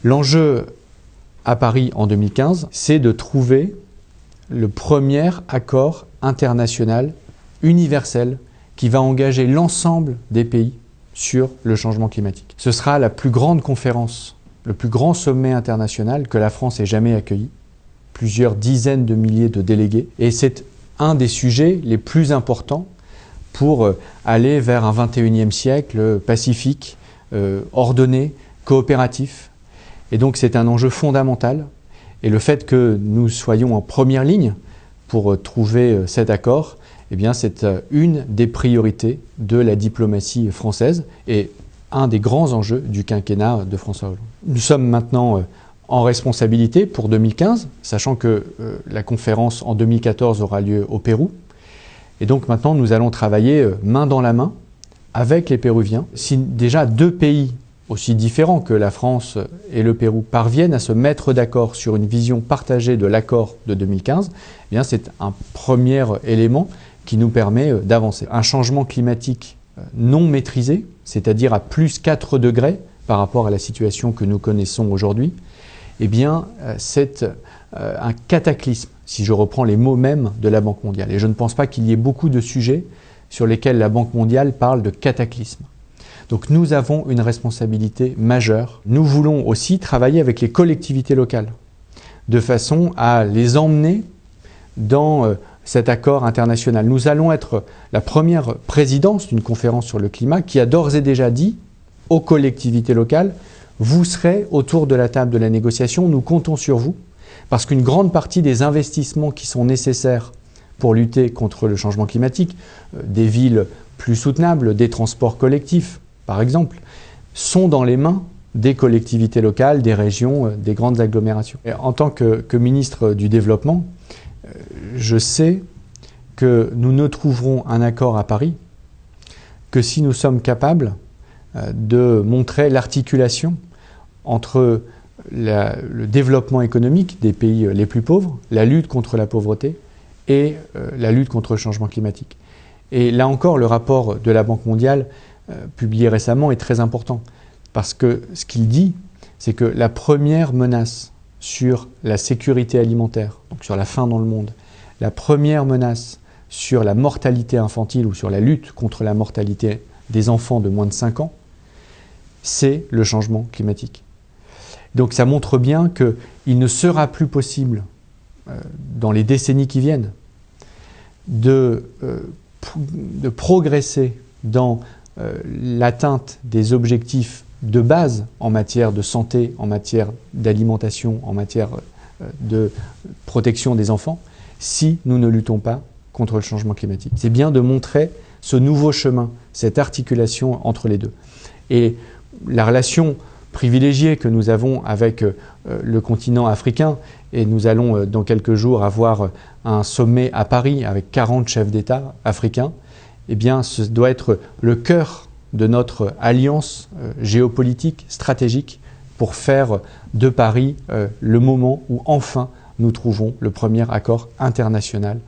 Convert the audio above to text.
L'enjeu à Paris en 2015, c'est de trouver le premier accord international universel qui va engager l'ensemble des pays sur le changement climatique. Ce sera la plus grande conférence, le plus grand sommet international que la France ait jamais accueilli. Plusieurs dizaines de milliers de délégués. Et c'est un des sujets les plus importants pour aller vers un 21e siècle pacifique, ordonné, coopératif. Et donc c'est un enjeu fondamental. Et le fait que nous soyons en première ligne pour trouver cet accord, eh bien c'est une des priorités de la diplomatie française et un des grands enjeux du quinquennat de François Hollande. Nous sommes maintenant en responsabilité pour 2015, sachant que la conférence en 2014 aura lieu au Pérou. Et donc maintenant, nous allons travailler main dans la main avec les Péruviens. Si déjà deux pays aussi différents que la France et le Pérou parviennent à se mettre d'accord sur une vision partagée de l'accord de 2015, eh bien c'est un premier élément qui nous permet d'avancer. Un changement climatique non maîtrisé, c'est-à-dire à plus 4 degrés par rapport à la situation que nous connaissons aujourd'hui, eh bien, c'est un cataclysme, si je reprends les mots mêmes de la Banque mondiale. Et je ne pense pas qu'il y ait beaucoup de sujets sur lesquels la Banque mondiale parle de cataclysme. Donc nous avons une responsabilité majeure. Nous voulons aussi travailler avec les collectivités locales, de façon à les emmener dans cet accord international. Nous allons être la première présidence d'une conférence sur le climat qui a d'ores et déjà dit aux collectivités locales: vous serez autour de la table de la négociation, nous comptons sur vous, parce qu'une grande partie des investissements qui sont nécessaires pour lutter contre le changement climatique, des villes plus soutenables, des transports collectifs, par exemple, sont dans les mains des collectivités locales, des régions, des grandes agglomérations. Et en tant que ministre du Développement, je sais que nous ne trouverons un accord à Paris que si nous sommes capables de montrer l'articulation entre le développement économique des pays les plus pauvres, la lutte contre la pauvreté et la lutte contre le changement climatique. Et là encore, le rapport de la Banque mondiale publié récemment est très important parce que ce qu'il dit, c'est que la première menace sur la sécurité alimentaire, donc sur la faim dans le monde, la première menace sur la mortalité infantile ou sur la lutte contre la mortalité des enfants de moins de 5 ans, c'est le changement climatique. Donc ça montre bien qu'il ne sera plus possible, dans les décennies qui viennent, de progresser dans l'atteinte des objectifs de base en matière de santé, en matière d'alimentation, en matière de protection des enfants, si nous ne luttons pas contre le changement climatique. C'est bien de montrer ce nouveau chemin, cette articulation entre les deux. Et la relation privilégiée que nous avons avec le continent africain, et nous allons dans quelques jours avoir un sommet à Paris avec 40 chefs d'État africains, eh bien ce doit être le cœur de notre alliance géopolitique, stratégique, pour faire de Paris le moment où enfin nous trouvons le premier accord international